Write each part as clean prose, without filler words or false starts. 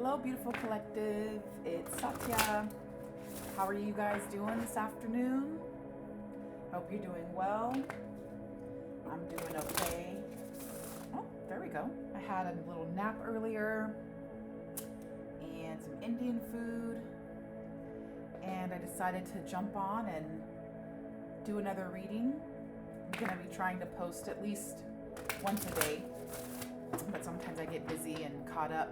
Hello, beautiful collective. It's Satya. How are you guys doing this afternoon? Hope you're doing well. I'm doing okay. Oh, there we go. I had a little nap earlier and some Indian food, and I decided to jump on and do another reading. I'm going to be trying to post at least once a day, but sometimes I get busy and caught up.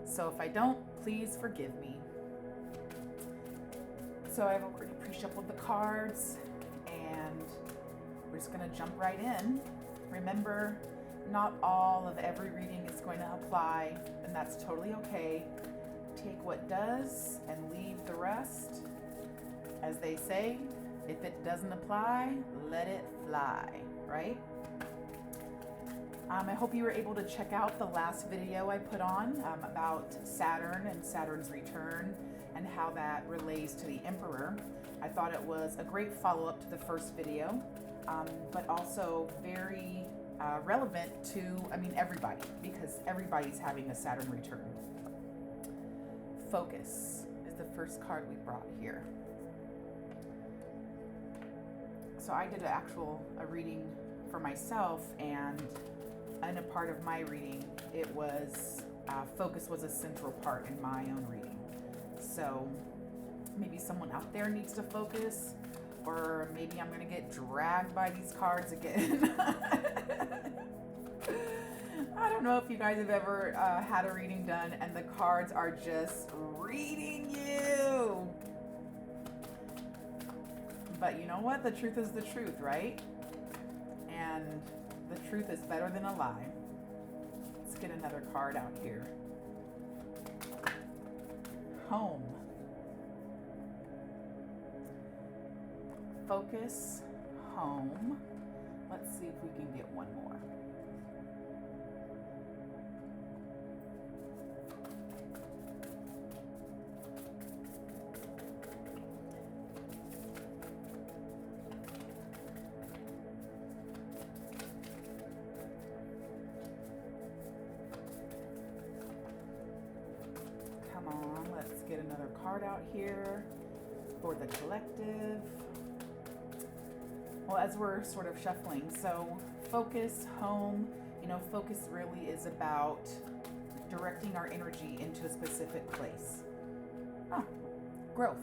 So if I don't, please forgive me. So I've already pre-shuffled the cards, and we're just going to jump right in. Remember, not all of every reading is going to apply, and that's totally okay. Take what does and leave the rest. As they say, if it doesn't apply, let it fly, right? I hope you were able to check out the last video I put on about Saturn and Saturn's return and how that relates to the Emperor. I thought it was a great follow-up to the first video, but also very relevant to, everybody, because everybody's having a Saturn return. Focus is the first card we brought here. So I did a reading for myself, and in a part of my reading, it was focus was a central part in my own reading. So maybe someone out there needs to focus, or maybe I'm going to get dragged by these cards again. I don't know if you guys have ever had a reading done and the cards are just reading you. But you know what? The truth is the truth, right? And the truth is better than a lie. Let's get another card out here. Home. Focus, home. Let's see if we can get one more. Let's get another card out here for the collective. Well, as we're sort of shuffling, so focus, home, focus really is about directing our energy into a specific place. Growth.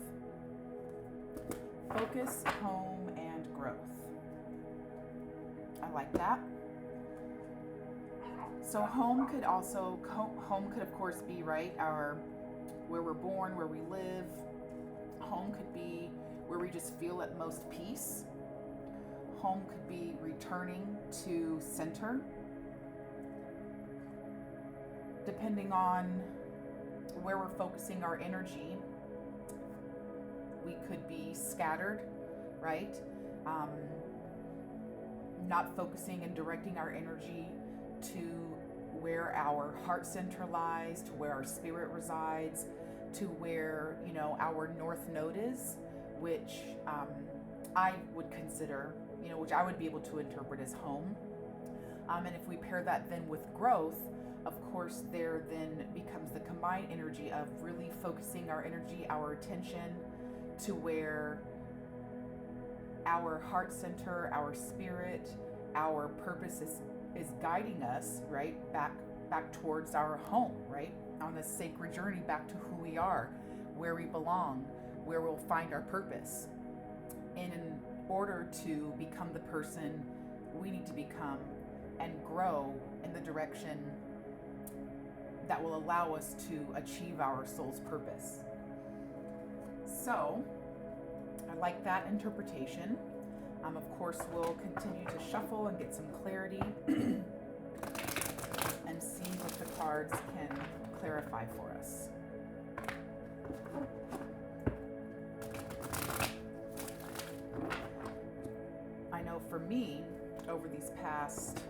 Focus, home, and growth. I like that. So home could of course be, right, where we're born, where we live. Home could be where we just feel at most peace. Home could be returning to center. Depending on where we're focusing our energy, we could be scattered, right? Not focusing and directing our energy to where our heart center lies, to where our spirit resides, to where, our north node is, which I would consider, which I would be able to interpret as home. And if we pair that then with growth, of course, there then becomes the combined energy of really focusing our energy, our attention to where our heart center, our spirit, our purpose is guiding us, right, back towards our home, right, on a sacred journey back to who we are, where we belong, where we'll find our purpose. And in order to become the person we need to become and grow in the direction that will allow us to achieve our soul's purpose. So I like that interpretation. Of course, we'll continue to shuffle and get some clarity and see what the cards can clarify for us. I know for me, over these past,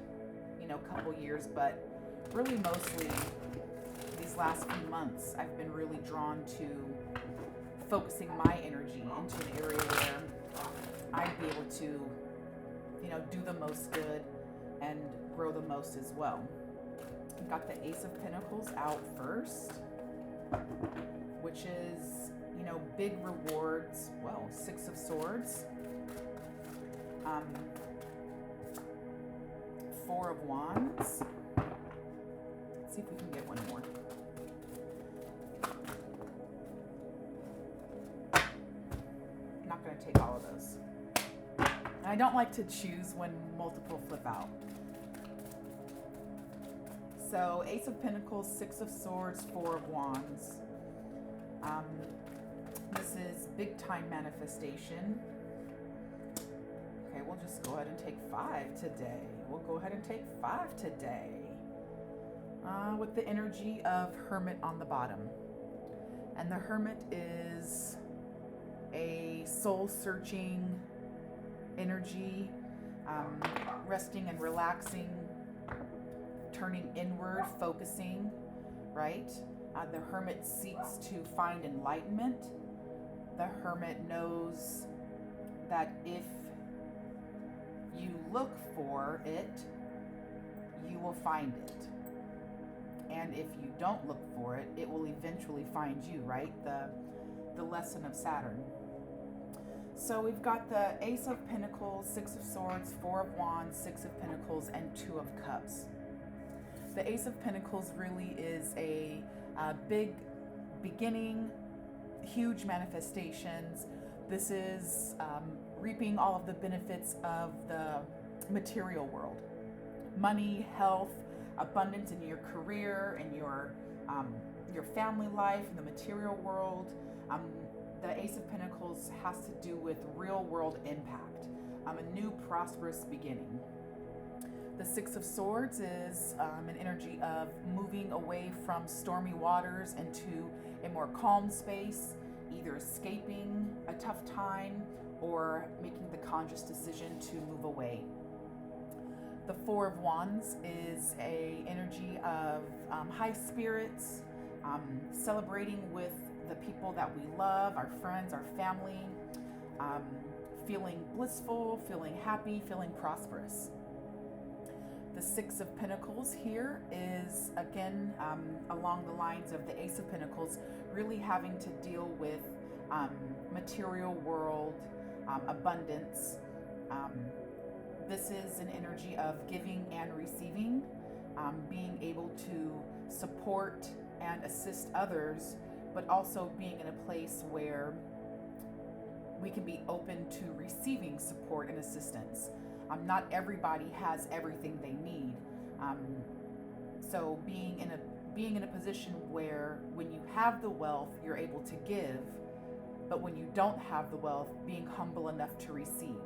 couple years, but really mostly these last few months, I've been really drawn to focusing my energy into an area where I'd be able to, do the most good and grow the most as well. We've got the Ace of Pentacles out first. which is, big rewards. Well, Six of Swords. Four of Wands. Let's see if we can get one more. I'm not going to take all of those. And I don't like to choose when multiple flip out. So Ace of Pentacles, Six of Swords, Four of Wands. This is big time manifestation. Okay, we'll just go ahead and take 5 today. We'll go ahead and take 5 today. With the energy of Hermit on the bottom. And the Hermit is a soul-searching energy, resting and relaxing, turning inward, focusing, right? The Hermit seeks to find enlightenment. The Hermit knows that if you look for it, you will find it. And if you don't look for it, it will eventually find you, right? The lesson of Saturn. So we've got the Ace of Pentacles, Six of Swords, Four of Wands, Six of Pentacles, and Two of Cups. The Ace of Pentacles really is a big beginning, huge manifestations. This is reaping all of the benefits of the material world. Money, health, abundance in your career, in your family life, in the material world. The Ace of Pentacles has to do with real world impact, a new prosperous beginning. The Six of Swords is an energy of moving away from stormy waters into a more calm space, either escaping a tough time or making the conscious decision to move away. The Four of Wands is an energy of high spirits, celebrating with the people that we love, our friends, our family, feeling blissful, feeling happy, feeling prosperous. The Six of Pentacles here is, again, along the lines of the Ace of Pentacles, really having to deal with material world, abundance. This is an energy of giving and receiving, being able to support and assist others, but also being in a place where we can be open to receiving support and assistance. Not everybody has everything they need. So being in a position where when you have the wealth, you're able to give, but when you don't have the wealth, being humble enough to receive.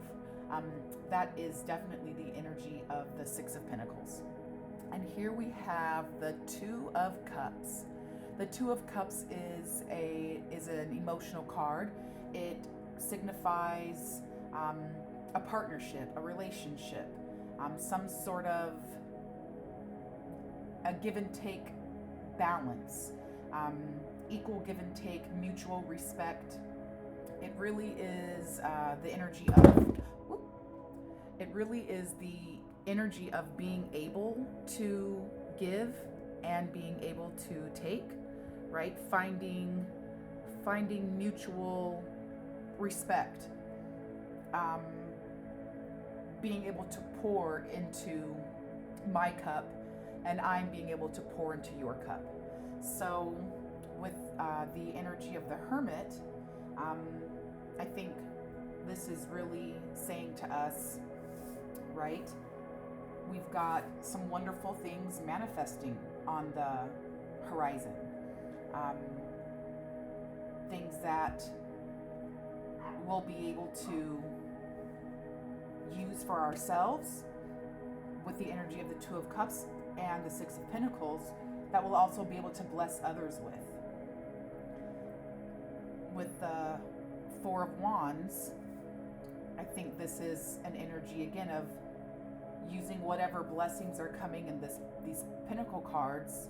That is definitely the energy of the Six of Pentacles. And here we have the Two of Cups. The Two of Cups is an emotional card. It signifies a partnership, a relationship, some sort of a give and take balance, equal give and take, mutual respect. It really is the energy of, being able to give and being able to take, right? Finding mutual respect. Being able to pour into my cup and I'm being able to pour into your cup. So with the energy of the Hermit, I think this is really saying to us, right? We've got some wonderful things manifesting on the horizon. Things that we'll be able to use for ourselves with the energy of the Two of Cups and the Six of Pentacles, that we'll also be able to bless others with. With the Four of Wands, I think this is an energy again of using whatever blessings are coming in these Pentacle cards,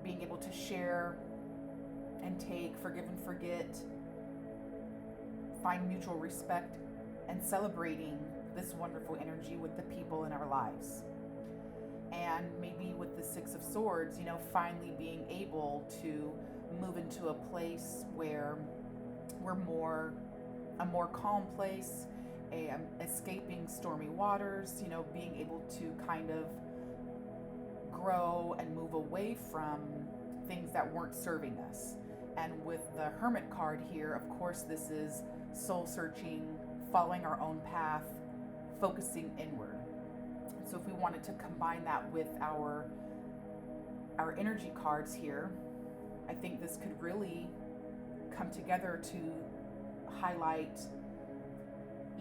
being able to share and take, forgive and forget, find mutual respect, and celebrating this wonderful energy with the people in our lives. And maybe with the Six of Swords, finally being able to move into a place where we're a more calm place, escaping stormy waters, being able to kind of grow and move away from things that weren't serving us. And with the Hermit card here, of course, this is soul searching, following our own path, focusing inward. So if we wanted to combine that with our energy cards here, I think this could really come together to highlight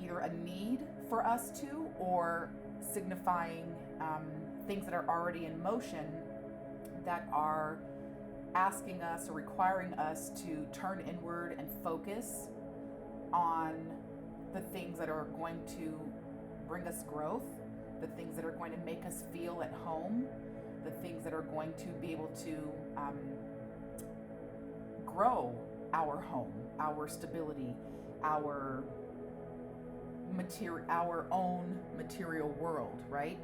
either a need for us to, or signifying things that are already in motion that are asking us or requiring us to turn inward and focus on the things that are going to bring us growth, the things that are going to make us feel at home, the things that are going to be able to grow our home, our stability, our own material world, right?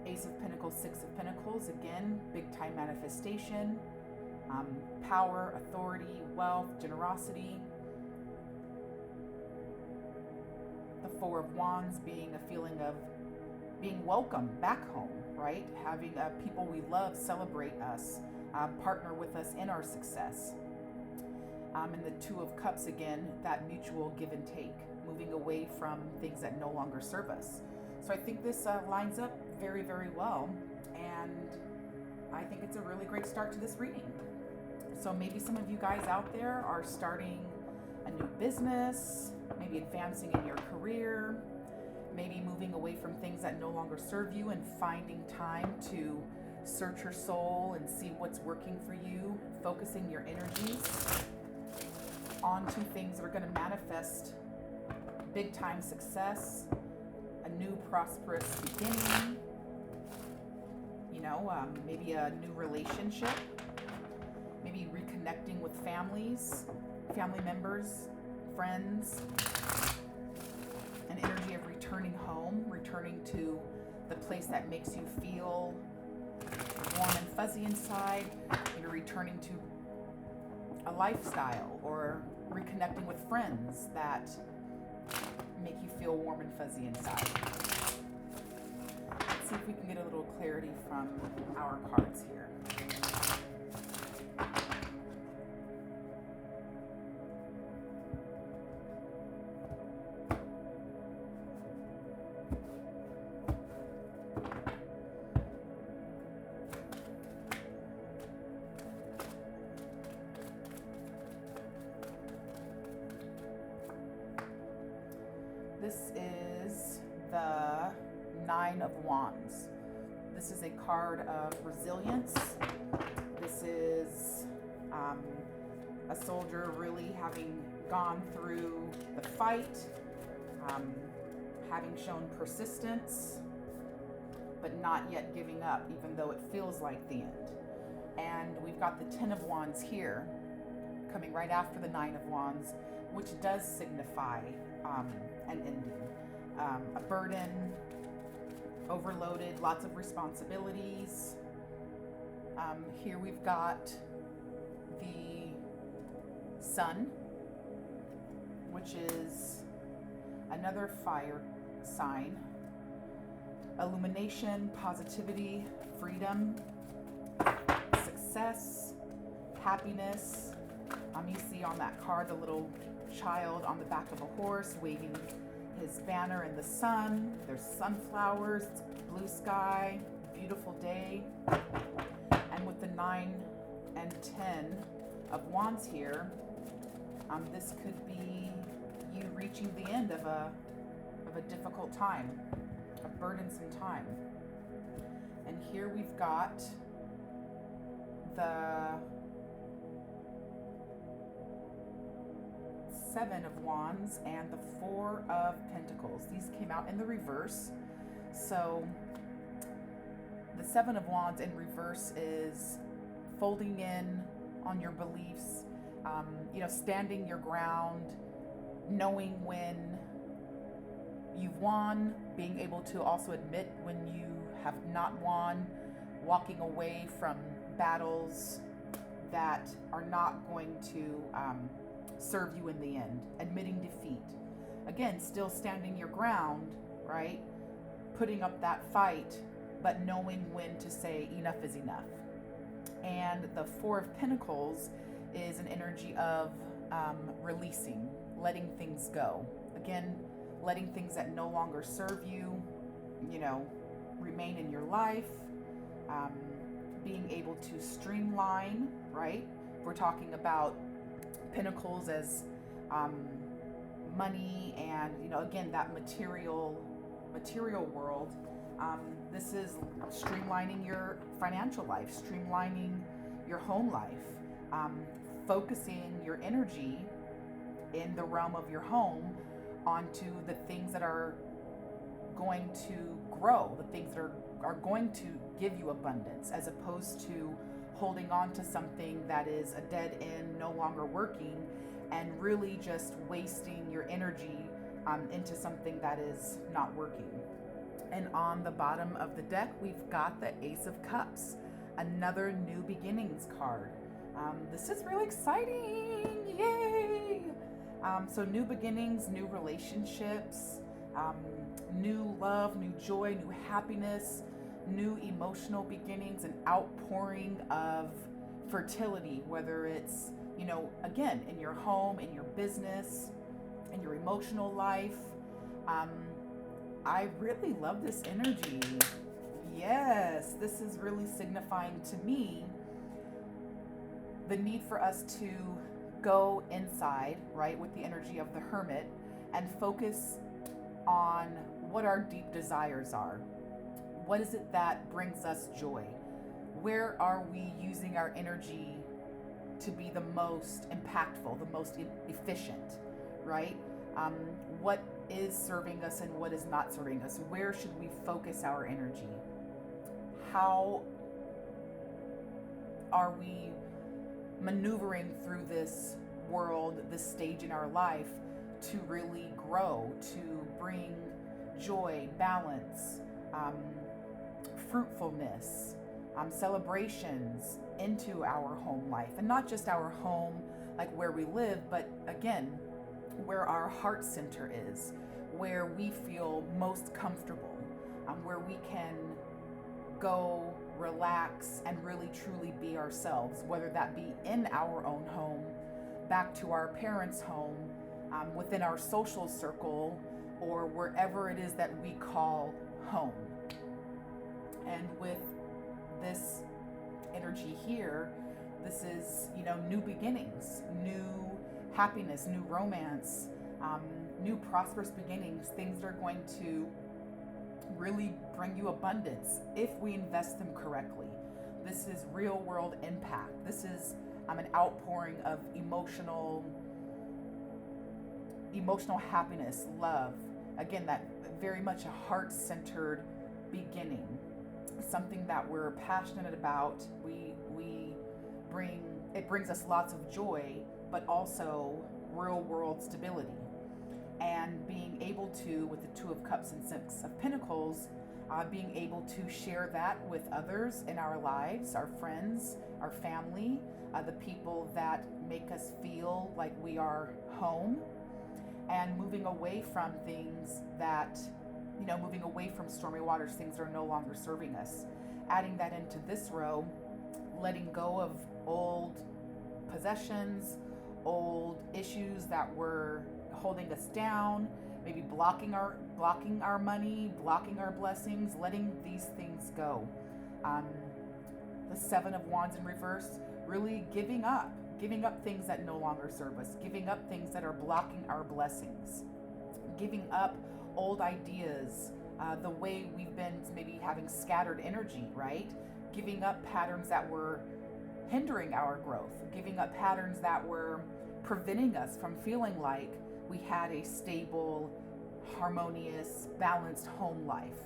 Ace of Pentacles, Six of Pentacles, again, big time manifestation, power, authority, wealth, generosity. The Four of Wands being a feeling of being welcome back home, right? Having people we love celebrate us, partner with us in our success. And the Two of Cups, again, that mutual give and take, moving away from things that no longer serve us. So I think this lines up very, very well, and I think it's a really great start to this reading. So maybe some of you guys out there are starting a new business, maybe advancing in your career, maybe moving away from things that no longer serve you and finding time to search your soul and see what's working for you, focusing your energies onto things that are going to manifest big time success, a new prosperous beginning, maybe a new relationship, maybe reconnecting with family members, friends, an energy of returning home, returning to the place that makes you feel warm and fuzzy inside, maybe returning to a lifestyle or reconnecting with friends that make you feel warm and fuzzy inside. Let's see if we can get a little clarity from our cards here. This is the Nine of Wands. This is a card of resilience. This is a soldier really having gone through the fight, having shown persistence, but not yet giving up, even though it feels like the end. And we've got the Ten of Wands here, coming right after the Nine of Wands, which does signify an ending, a burden, overloaded, lots of responsibilities. Here we've got the Sun, which is another fire sign. Illumination, positivity, freedom, success, happiness. You see on that card the little child on the back of a horse waving his banner in the sun. There's sunflowers, it's blue sky, beautiful day. And with the 9 and 10 of Wands here, this could be you reaching the end of a difficult time, a burdensome time. And here we've got the Seven of Wands and the Four of Pentacles. These came out in the reverse. So the Seven of Wands in reverse is folding in on your beliefs, standing your ground, knowing when you've won, being able to also admit when you have not won, walking away from battles that are not going to serve you in the end, admitting defeat. Again, still standing your ground, right? Putting up that fight, but knowing when to say enough is enough. And the Four of Pentacles is an energy of releasing, letting things go. Again, letting things that no longer serve you, remain in your life. Being able to streamline, right? We're talking about pentacles as money and, again, that material world. This is streamlining your financial life, streamlining your home life, focusing your energy in the realm of your home onto the things that are going to grow, the things that are going to give you abundance, as opposed to holding on to something that is a dead end, no longer working, and really just wasting your energy into something that is not working. And on the bottom of the deck, we've got the Ace of Cups, another new beginnings card. This is really exciting, yay! So new beginnings, new relationships, new love, new joy, new happiness, new emotional beginnings, an outpouring of fertility, whether it's, again, in your home, in your business, in your emotional life. I really love this energy. Yes, this is really signifying to me the need for us to go inside, right, with the energy of the Hermit, and focus on what our deep desires are. What is it that brings us joy? Where are we using our energy to be the most impactful, the most efficient, right? What is serving us and what is not serving us? Where should we focus our energy? How are we maneuvering through this world, this stage in our life, to really grow, to bring joy, balance, fruitfulness, celebrations into our home life? And not just our home, like where we live, but again, where our heart center is, where we feel most comfortable, where we can go, relax, and really truly be ourselves, whether that be in our own home, back to our parents' home, within our social circle, or wherever it is that we call home. And with this energy here, this is, new beginnings, new happiness, new romance, new prosperous beginnings, things that are going to really bring you abundance if we invest them correctly. This is real world impact. This is an outpouring of emotional happiness, love. Again, that very much a heart-centered beginning, something that we're passionate about. It brings us lots of joy, but also real world stability. And being able to, with the Two of Cups and Six of Pentacles, being able to share that with others in our lives, our friends, our family, the people that make us feel like we are home, and moving away from things that, moving away from stormy waters, things that are no longer serving us. Adding that into this row, letting go of old possessions, old issues that were holding us down, maybe blocking our money, blocking our blessings, letting these things go. The Seven of Wands in reverse, really giving up things that no longer serve us, giving up things that are blocking our blessings, giving up old ideas, the way we've been maybe having scattered energy, right? Giving up patterns that were hindering our growth, giving up patterns that were preventing us from feeling like we had a stable, harmonious, balanced home life.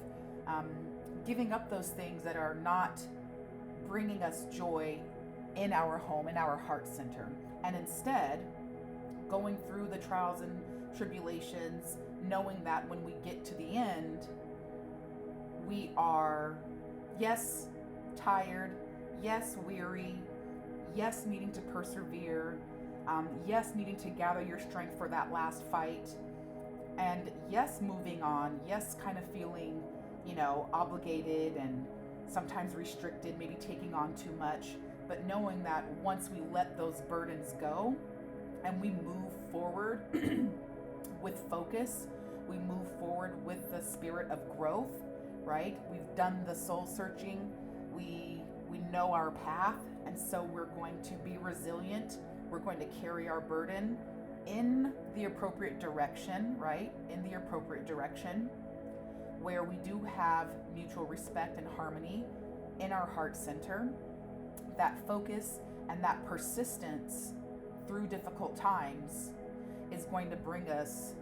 Giving up those things that are not bringing us joy in our home, in our heart center, and instead going through the trials and tribulations, knowing that when we get to the end, we are, yes, tired, yes, weary, yes, needing to persevere, yes, needing to gather your strength for that last fight, and yes, moving on, yes, kind of feeling, obligated and sometimes restricted, maybe taking on too much, but knowing that once we let those burdens go and we move forward with focus, we move forward with the spirit of growth, right? We've done the soul searching, we know our path, and so we're going to be resilient. We're going to carry our burden in the appropriate direction, right? In the appropriate direction where we do have mutual respect and harmony in our heart center. That focus and that persistence through difficult times is going to bring us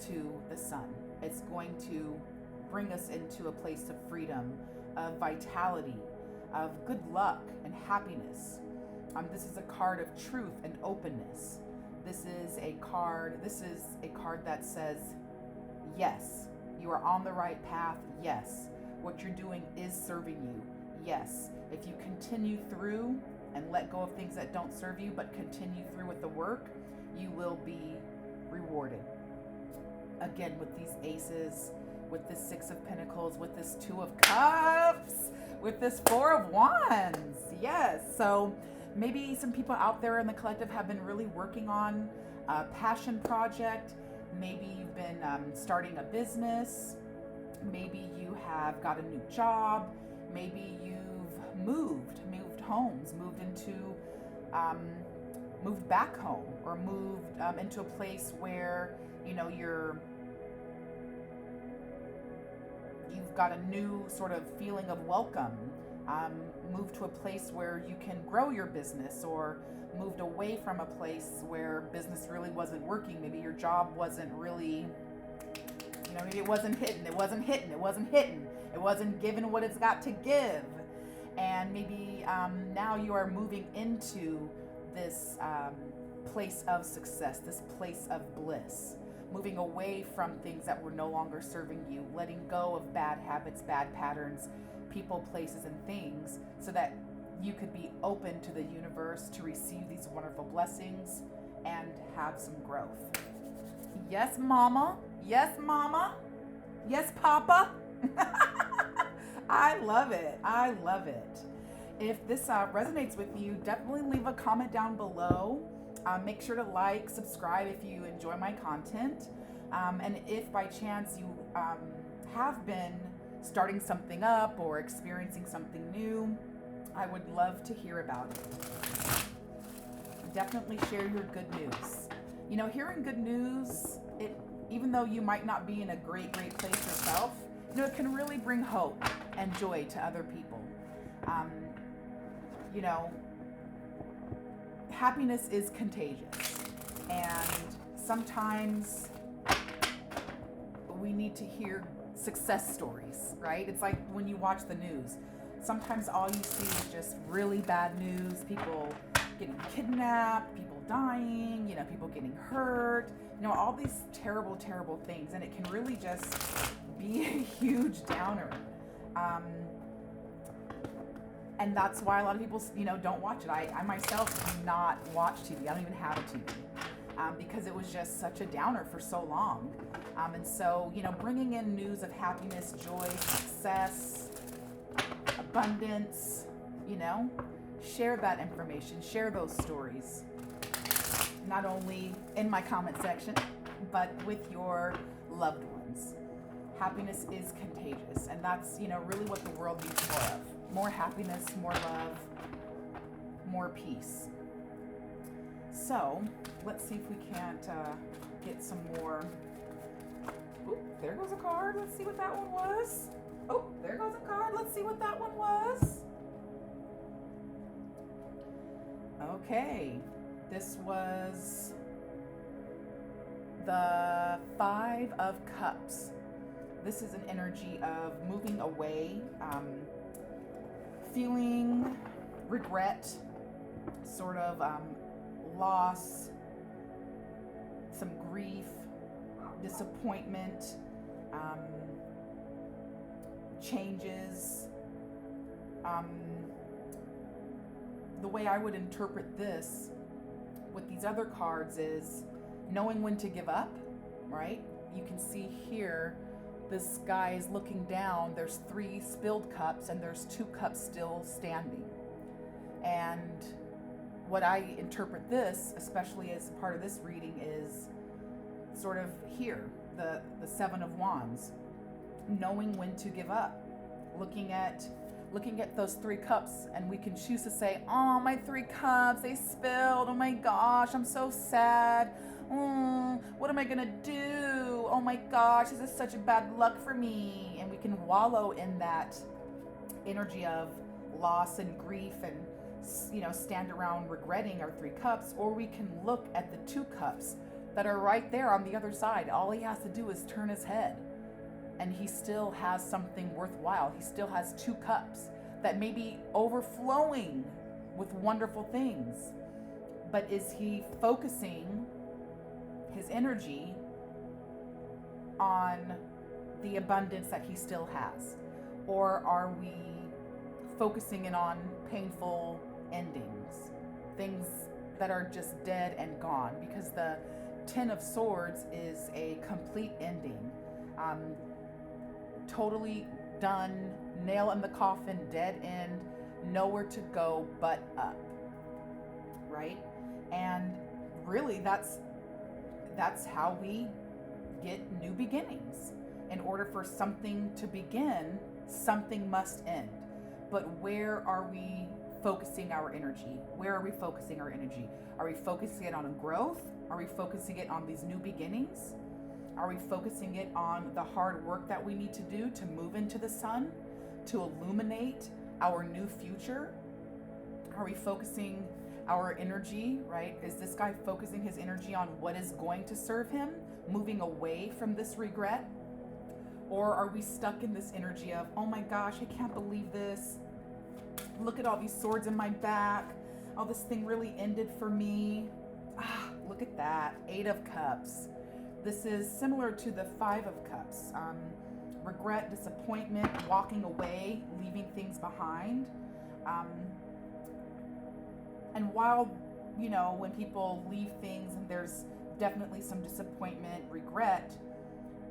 to the sun. It's going to bring us into a place of freedom, of vitality, of good luck and happiness. This is a card of truth and openness. This is a card that says, yes, you are on the right path. Yes, what you're doing is serving you. Yes, if you continue through and let go of things that don't serve you, but continue through with the work, you will be rewarded. Again, with these aces, with this Six of Pentacles, with this Two of Cups, with this Four of Wands. Yes, so maybe some people out there in the collective have been really working on a passion project. Maybe you've been starting a business. Maybe you have got a new job. Maybe you've moved homes, moved back home, or moved into a place where you've got a new sort of feeling of welcome. Moved to a place where you can grow your business, or moved away from a place where business really wasn't working. Maybe your job wasn't really, maybe it wasn't hitting. It wasn't giving what it's got to give. And maybe now you are moving into this place of success, this place of bliss, moving away from things that were no longer serving you, letting go of bad habits, bad patterns, people, places, and things, so that you could be open to the universe to receive these wonderful blessings and have some growth. Yes, mama. Yes, mama. Yes, papa. I love it. I love it. If this resonates with you, definitely leave a comment down below. Make sure to like, subscribe if you enjoy my content. And if by chance you have been starting something up or experiencing something new, I would love to hear about it. Definitely share your good news. Hearing good news, even though you might not be in a great place yourself, it can really bring hope and joy to other people. Happiness is contagious, and sometimes we need to hear success stories, right? It's like when you watch the news. Sometimes all you see is just really bad news, people getting kidnapped, people dying, people getting hurt, all these terrible, terrible things. And it can really just be a huge downer. And that's why a lot of people, don't watch it. I myself do not watch TV. I don't even have a TV because it was just such a downer for so long. And so, bringing in news of happiness, joy, success, abundance, share that information, share those stories, not only in my comment section, but with your loved ones. Happiness is contagious, and that's, really what the world needs more of. More happiness, more love, more peace. So, let's see if we can't get some more. Oop, there goes a card. Let's see what that one was. Oh, there goes a card. Let's see what that one was. Okay, this was the Five of Cups. This is an energy of moving away, feeling regret, sort of loss, some grief, disappointment, changes, the way I would interpret this with these other cards is knowing when to give up, right? You can see here, this guy is looking down. There's 3 spilled cups and there's 2 cups still standing. And what I interpret this, especially as part of this reading, is sort of here, the 7 of Wands, knowing when to give up, looking at those 3 cups, and we can choose to say, oh, my 3 cups, they spilled. Oh my gosh, I'm so sad. What am I gonna do? Oh my gosh, this is such a bad luck for me. And we can wallow in that energy of loss and grief and, you know, stand around regretting our 3 cups, or we can look at the 2 cups that are right there on the other side. All he has to do is turn his head, and he still has something worthwhile. He still has 2 cups that may be overflowing with wonderful things. But is he focusing his energy on the abundance that he still has? Or are we focusing in on painful endings, things that are just dead and gone? Because the 10 of Swords is a complete ending. Totally done, nail in the coffin, dead end, nowhere to go but up, right? And really that's how we get new beginnings. In order for something to begin, something must end. But where are we focusing our energy? Where are we focusing our energy? Are we focusing it on growth? Are we focusing it on these new beginnings? Are we focusing it on the hard work that we need to do to move into the sun, to illuminate our new future? Are we focusing our energy, right? Is this guy focusing his energy on what is going to serve him, moving away from this regret? Or are we stuck in this energy of, oh my gosh, I can't believe this. Look at all these swords in my back. Oh, this thing really ended for me. Look at that, 8 of Cups. This is similar to the 5 of Cups. Regret, disappointment, walking away, leaving things behind. And while, you know, when people leave things and there's definitely some disappointment, regret,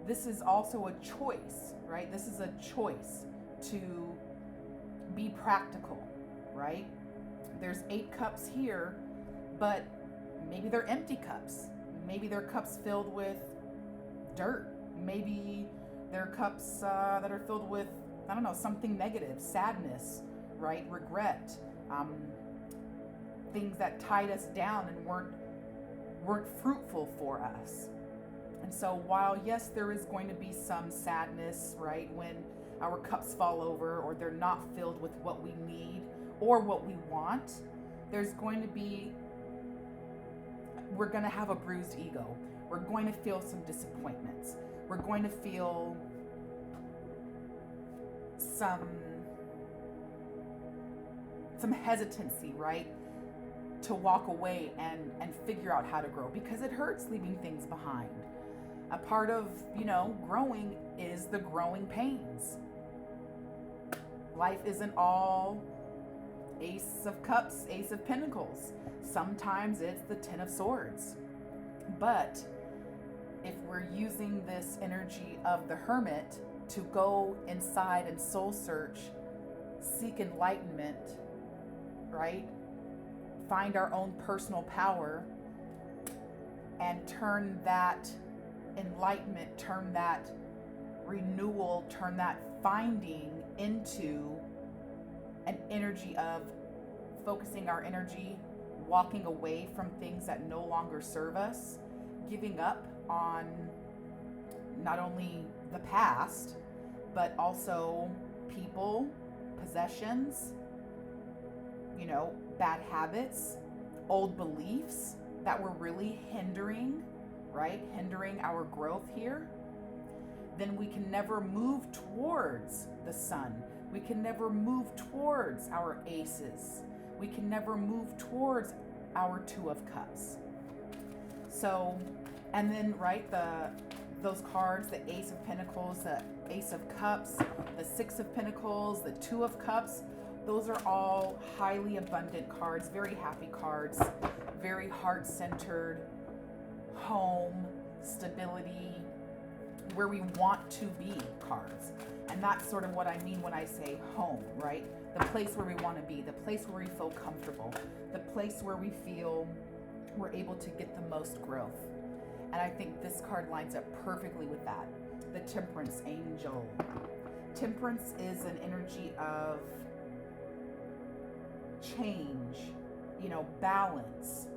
this is also a choice, right? This is a choice to be practical, right? There's 8 cups here, but maybe they're empty cups. Maybe they're cups filled with dirt. Maybe they're cups that are filled with, I don't know, something negative, sadness, right? Regret, things that tied us down and weren't fruitful for us. And so while, yes, there is going to be some sadness, right, when our cups fall over or they're not filled with what we need or what we want, there's going to be, we're going to have a bruised ego. We're going to feel some disappointments. We're going to feel some hesitancy, right, to walk away and figure out how to grow, because it hurts leaving things behind. A part of, you know, growing is the growing pains. Life isn't all Ace of Cups, Ace of Pentacles. Sometimes it's the 10 of Swords. But if we're using this energy of the Hermit to go inside and soul search, seek enlightenment, right? Find our own personal power and turn that enlightenment, turn that renewal, turn that finding into an energy of focusing our energy, walking away from things that no longer serve us, giving up on not only the past, but also people, possessions, you know, bad habits, old beliefs that were really hindering, right? Hindering our growth here. Then we can never move towards the sun. We can never move towards our aces. We can never move towards our 2 of Cups. So, and then, right, those cards, the Ace of Pentacles, the Ace of Cups, the 6 of Pentacles, the 2 of Cups, Those are all highly abundant cards, very happy cards, very heart-centered, home, stability, where we want to be cards. And that's sort of what I mean when I say home, right? The place where we want to be, the place where we feel comfortable, the place where we feel we're able to get the most growth. And I think this card lines up perfectly with that. The Temperance Angel. Temperance is an energy of change, balance,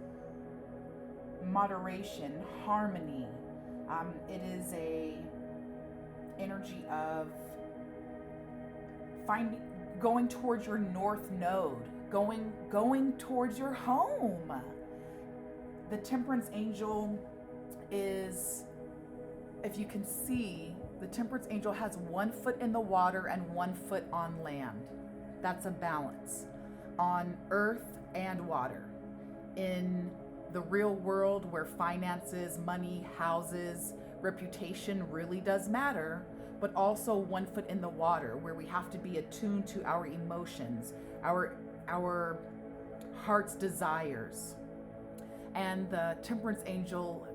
moderation, harmony. It is a energy of going towards your north node, going towards your home. The Temperance Angel is, if you can see, the Temperance Angel has 1 foot in the water and 1 foot on land. That's a balance on earth and water. In the real world, where finances, money, houses, reputation really does matter, but also 1 foot in the water, where we have to be attuned to our emotions, our heart's desires. And the Temperance Angel,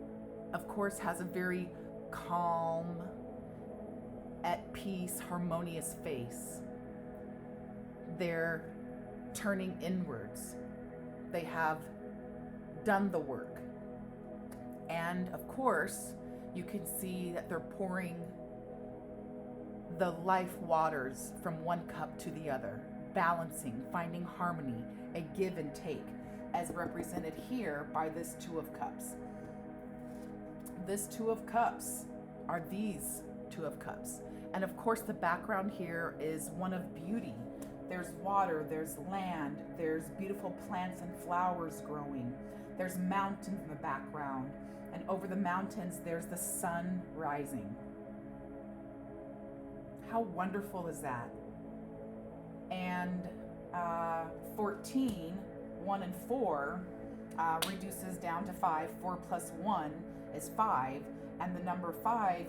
of course, has a very calm, at peace, harmonious face. They're turning inwards. They have done the work. And of course, you can see that they're pouring the life waters from one cup to the other, balancing, finding harmony, a give and take, as represented here by this Two of Cups. This Two of Cups are these Two of Cups. And of course, the background here is one of beauty. There's water, there's land, there's beautiful plants and flowers growing. There's mountains in the background. And over the mountains, there's the sun rising. How wonderful is that? And 14, 1 and 4, reduces down to 5. 4 plus 1 is 5. And the number 5,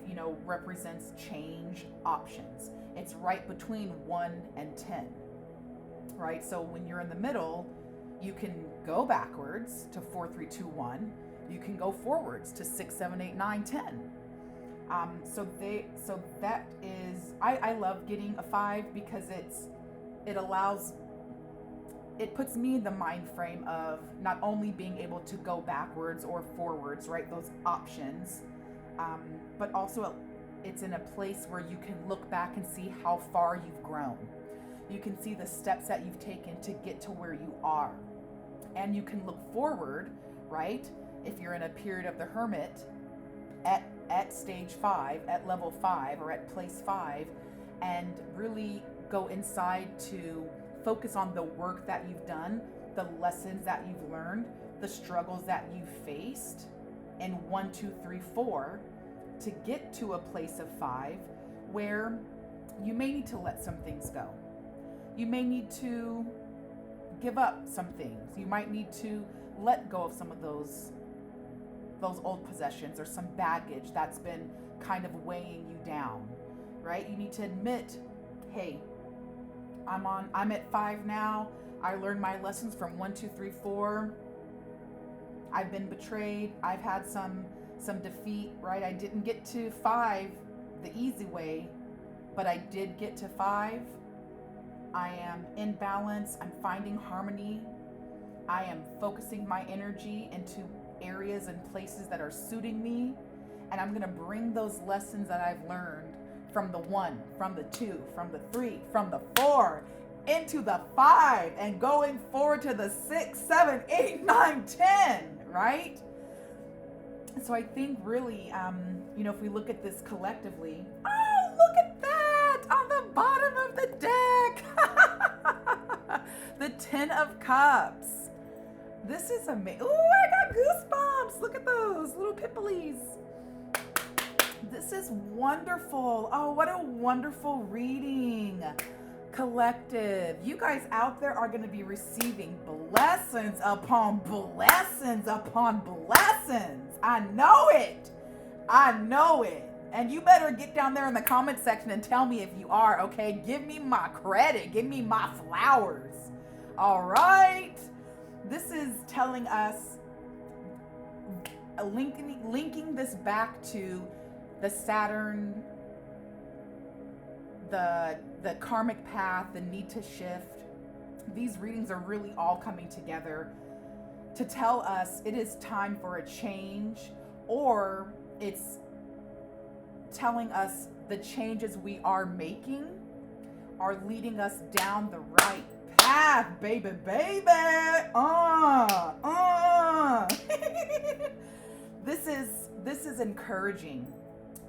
represents change options. It's right between 1 and 10, right? So when you're in the middle, you can go backwards to 4, 3, 2, 1. You can go forwards to 6, 7, 8, 9, 10. So that is, I love getting a 5 because it puts me in the mind frame of not only being able to go backwards or forwards, right? Those options, but also it's in a place where you can look back and see how far you've grown. You can see the steps that you've taken to get to where you are. And you can look forward, right? If you're in a period of the Hermit at stage 5, at level 5, or at place 5, and really go inside to focus on the work that you've done, the lessons that you've learned, the struggles that you've faced in 1, 2, 3, 4, to get to a place of 5 where you may need to let some things go. You may need to give up some things. You might need to let go of some of those old possessions or some baggage that's been kind of weighing you down, right? You need to admit, hey, I'm at 5 now. I learned my lessons from 1, 2, 3, 4. I've been betrayed. I've had some defeat, right? I didn't get to 5 the easy way, but I did get to 5. I am in balance. I'm finding harmony. I am focusing my energy into areas and places that are suiting me. And I'm going to bring those lessons that I've learned from the 1, from the 2, from the 3, from the 4 into the 5 and going forward to the 6, 7, 8, 9, 10, right? So I think really, if we look at this collectively, oh, look at that on the bottom of the deck. The 10 of Cups. This is amazing. Ooh, I got goosebumps. Look at those little pipplies. This is wonderful. Oh, what a wonderful reading. Collective. You guys out there are going to be receiving blessings upon blessings upon blessings. I know it. I know it. And you better get down there in the comment section and tell me if you are, okay? Give me my credit. Give me my flowers. All right? This is telling us, linking this back to the Saturn, the karmic path, the need to shift. These readings are really all coming together to tell us it is time for a change, or it's telling us the changes we are making are leading us down the right path, baby. This is encouraging.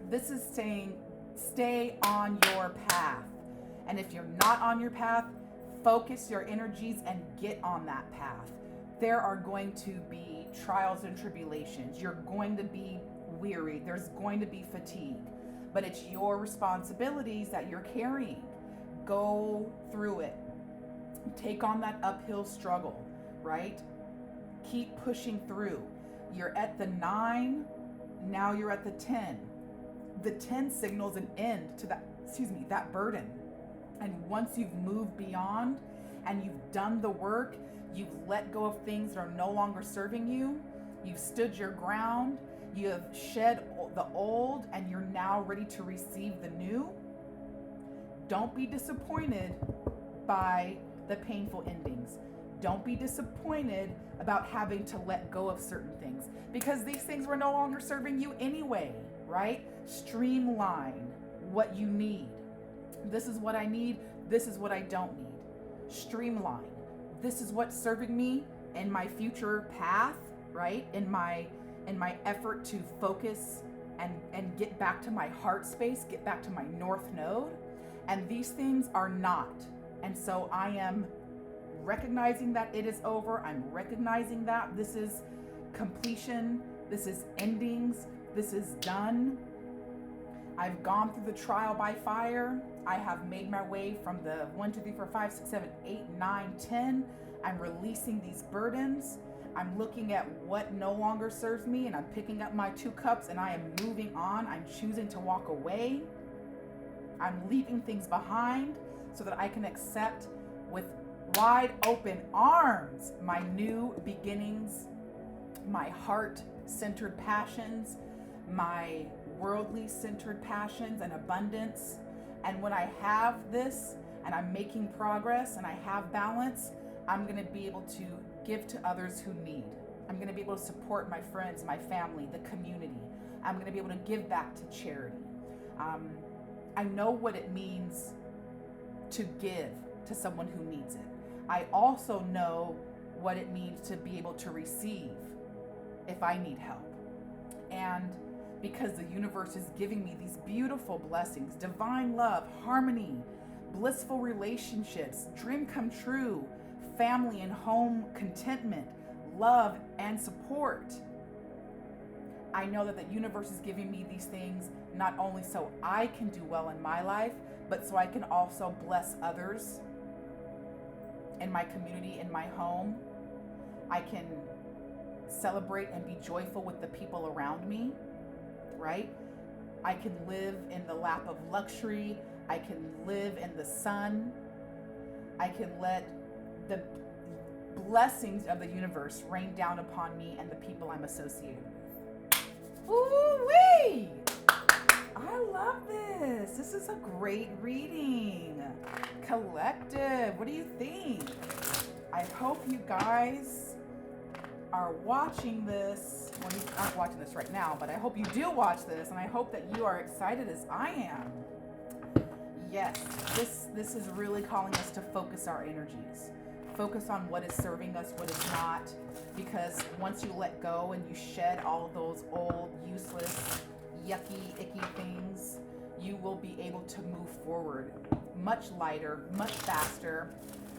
This is saying, stay on your path. And if you're not on your path, focus your energies and get on that path. There are going to be trials and tribulations. You're going to be weary. There's going to be fatigue. But it's your responsibilities that you're carrying. Go through it. Take on that uphill struggle, right? Keep pushing through. You're at the 9, now you're at the 10. The 10 signals an end to that burden. And once you've moved beyond and you've done the work, you've let go of things that are no longer serving you, you've stood your ground, you have shed the old, and you're now ready to receive the new. Don't be disappointed by the painful endings. Don't be disappointed about having to let go of certain things, because these things were no longer serving you anyway, right? Streamline what you need. This is what I need. This is what I don't need. Streamline. This is what's serving me in my future path, right? In my effort to focus and get back to my heart space, get back to my north node. And these things are not. And so I am recognizing that it is over. I'm recognizing that this is completion. This is endings. This is done. I've gone through the trial by fire. I have made my way from the 1, 2, 3, 4, 5, 6, 7, 8, 9, 10. I'm releasing these burdens. I'm looking at what no longer serves me, and I'm picking up my 2 cups and I am moving on. I'm choosing to walk away. I'm leaving things behind so that I can accept with wide open arms my new beginnings, my heart-centered passions, my worldly centered passions and abundance. And when I have this and I'm making progress and I have balance, I'm going to be able to give to others who need. I'm going to be able to support my friends, my family, the community. I'm going to be able to give back to charity. I know what it means to give to someone who needs it. I also know what it means to be able to receive if I need help. And because the universe is giving me these beautiful blessings, divine love, harmony, blissful relationships, dream come true, family and home contentment, love and support. I know that the universe is giving me these things not only so I can do well in my life, but so I can also bless others in my community, in my home. I can celebrate and be joyful with the people around me, right? I can live in the lap of luxury. I can live in the sun. I can let the blessings of the universe rain down upon me and the people I'm associated with. Ooh-wee! I love this. This is a great reading. Collective, what do you think? I hope you guys are watching this. Well, you aren't watching this right now, but I hope you do watch this, and I hope that you are excited as I am. Yes, this is really calling us to focus our energies. Focus on what is serving us, what is not, because once you let go and you shed all of those old, useless, yucky, icky things, you will be able to move forward much lighter, much faster,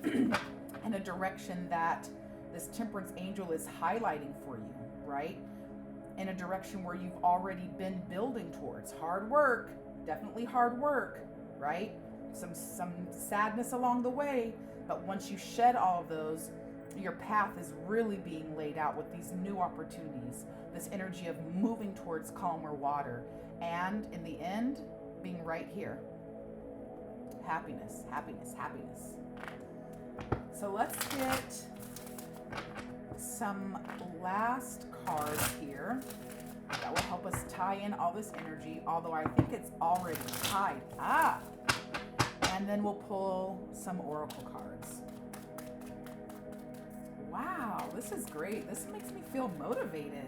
in a direction that this temperance angel is highlighting for you, right? In a direction where you've already been building towards. Hard work, definitely hard work, right? Some sadness along the way, but once you shed all of those, your path is really being laid out with these new opportunities, this energy of moving towards calmer water and in the end, being right here. Happiness, happiness, happiness. So let's get some last cards here that will help us tie in all this energy, although I think it's already tied. And then we'll pull some oracle cards. Wow, this is great. This makes me feel motivated.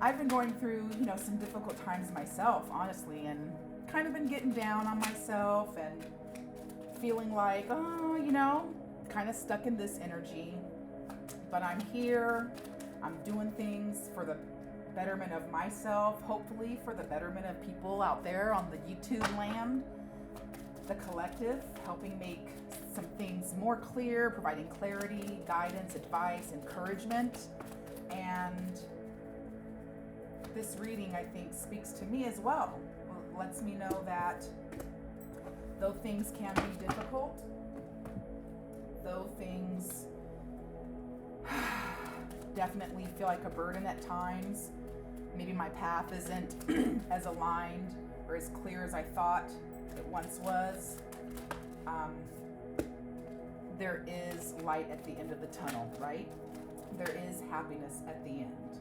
I've been going through, some difficult times myself, honestly, and kind of been getting down on myself and feeling like, kind of stuck in this energy. But I'm here. I'm doing things for the betterment of myself, hopefully for the betterment of people out there on the YouTube land, the collective, helping make some things more clear, providing clarity, guidance, advice, encouragement. And this reading, I think, speaks to me as well. It lets me know that though things can be difficult, though things definitely feel like a burden at times, maybe my path isn't as aligned or as clear as I thought it once was, there is light at the end of the tunnel, right? There is happiness at the end.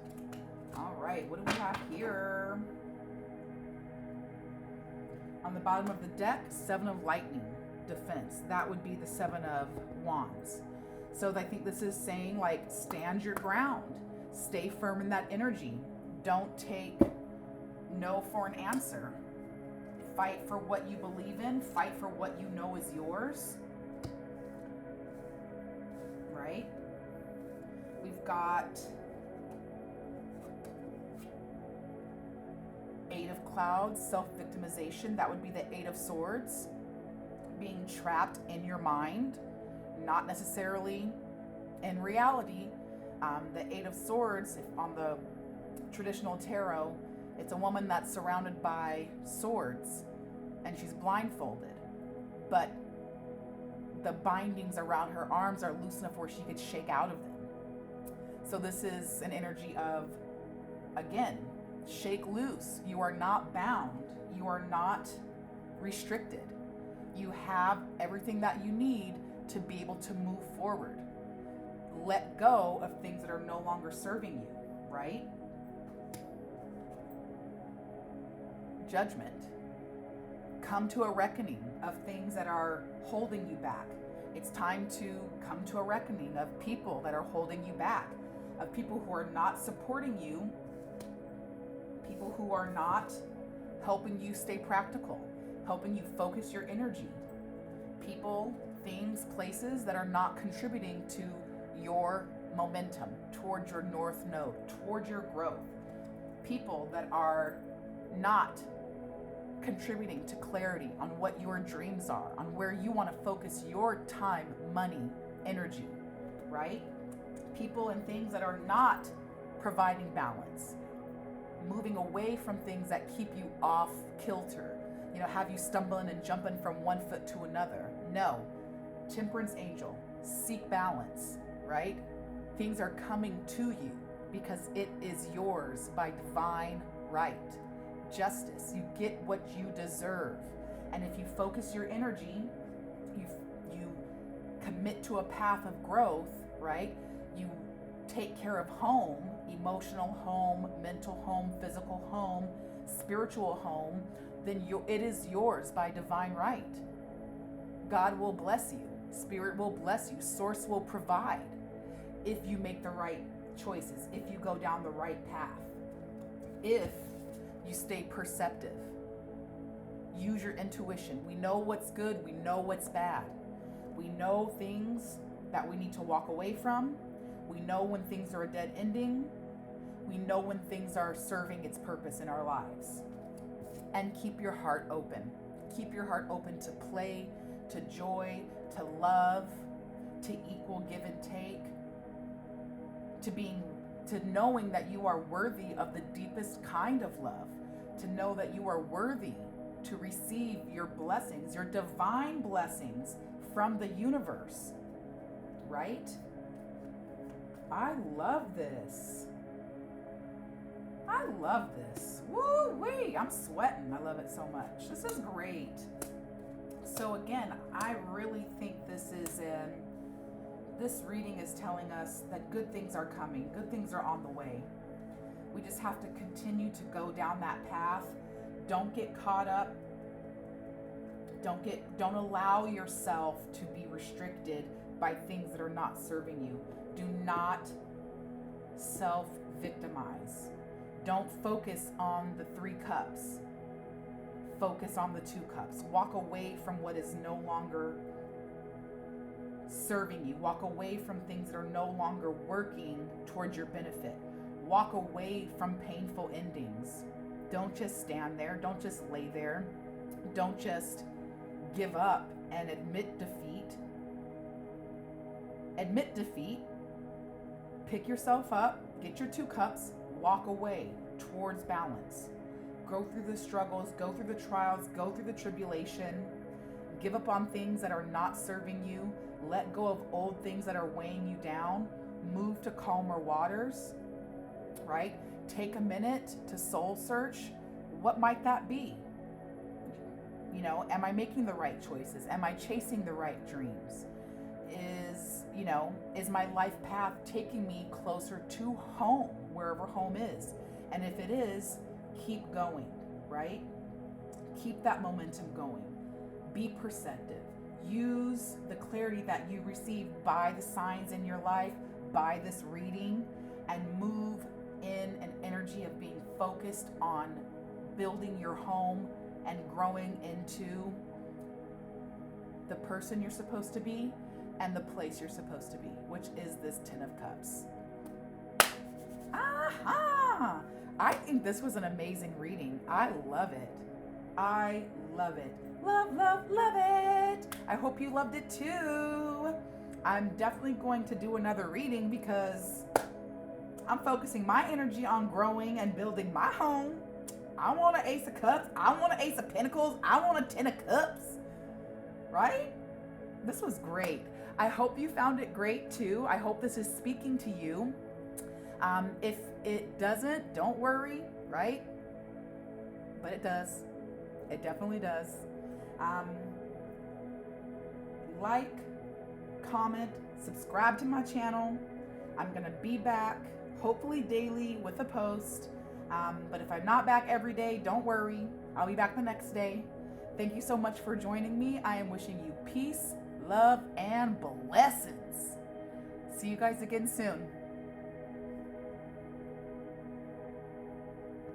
All right, what do we have here? On the bottom of the deck, 7 of Lightning, defense. That would be the 7 of Wands. So I think this is saying, like, stand your ground. Stay firm in that energy. Don't take no for an answer. Fight for what you believe in. Fight for what you know is yours. Right? We've got 8 of Clouds, self-victimization. That would be the 8 of Swords. Being trapped in your mind, not necessarily in reality. The 8 of Swords, on the traditional tarot, it's a woman that's surrounded by swords and she's blindfolded, but the bindings around her arms are loose enough where she could shake out of them. So this is an energy of, again, shake loose. You are not bound. You are not restricted. You have everything that you need to be able to move forward. Let go of things that are no longer serving you, right? Judgment. Come to a reckoning of things that are holding you back. It's time to come to a reckoning of people that are holding you back, of people who are not supporting you, people who are not helping you stay practical, helping you focus your energy. People, things, places that are not contributing to your momentum, towards your north node, towards your growth. People that are not contributing to clarity on what your dreams are, on where you want to focus your time, money, energy, right? People and things that are not providing balance, moving away from things that keep you off kilter, have you stumbling and jumping from one foot to another. No. Temperance angel, seek balance, right? Things are coming to you because it is yours by divine right. Justice, you get what you deserve. And if you focus your energy, you commit to a path of growth, right? You take care of home, emotional home, mental home, physical home, spiritual home, then it is yours by divine right. God will bless you. Spirit will bless you. Source will provide if you make the right choices, if you go down the right path, if you stay perceptive. Use your intuition. We know what's good. We know what's bad. We know things that we need to walk away from. We know when things are a dead ending. We know when things are serving its purpose in our lives. And keep your heart open. Keep your heart open to play, to joy, to love, to equal give and take, to knowing that you are worthy of the deepest kind of love, to know that you are worthy to receive your blessings, your divine blessings from the universe, right? I love this. I love this. Woo-wee, I'm sweating. I love it so much. This is great. So again, I really think this reading is telling us that good things are coming. Good things are on the way. We just have to continue to go down that path. Don't get caught up. Don't allow yourself to be restricted by things that are not serving you. Do not self-victimize. Don't focus on the 3 cups. Focus on the 2 cups. Walk away from what is no longer serving you. Walk away from things that are no longer working towards your benefit. Walk away from painful endings. Don't just stand there. Don't just lay there. Don't just give up and admit defeat. Admit defeat. Pick yourself up. Get your 2 cups. Walk away towards balance. Go through the struggles. Go through the trials. Go through the tribulation. Give up on things that are not serving you. Let go of old things that are weighing you down. Move to calmer waters, right? Take a minute to soul search. What might that be? You know, am I making the right choices? Am I chasing the right dreams? Is my life path taking me closer to home, wherever home is? And if it is, keep going, right? Keep that momentum going. Be perceptive. Use the clarity that you receive by the signs in your life, by this reading, and move in an energy of being focused on building your home and growing into the person you're supposed to be and the place you're supposed to be, which is this 10 of Cups. Aha! I think this was an amazing reading. I love it. I love it. Love, love, love it. I hope you loved it too. I'm definitely going to do another reading because I'm focusing my energy on growing and building my home. I want an Ace of Cups. I want an Ace of Pentacles. I want a 10 of Cups. Right? This was great. I hope you found it great too. I hope this is speaking to you. If it doesn't, don't worry, right? But it does. It definitely does. Like, comment, subscribe to my channel. I'm going to be back, hopefully daily, with a post. But if I'm not back every day, don't worry. I'll be back the next day. Thank you so much for joining me. I am wishing you peace, love, and blessings. See you guys again soon.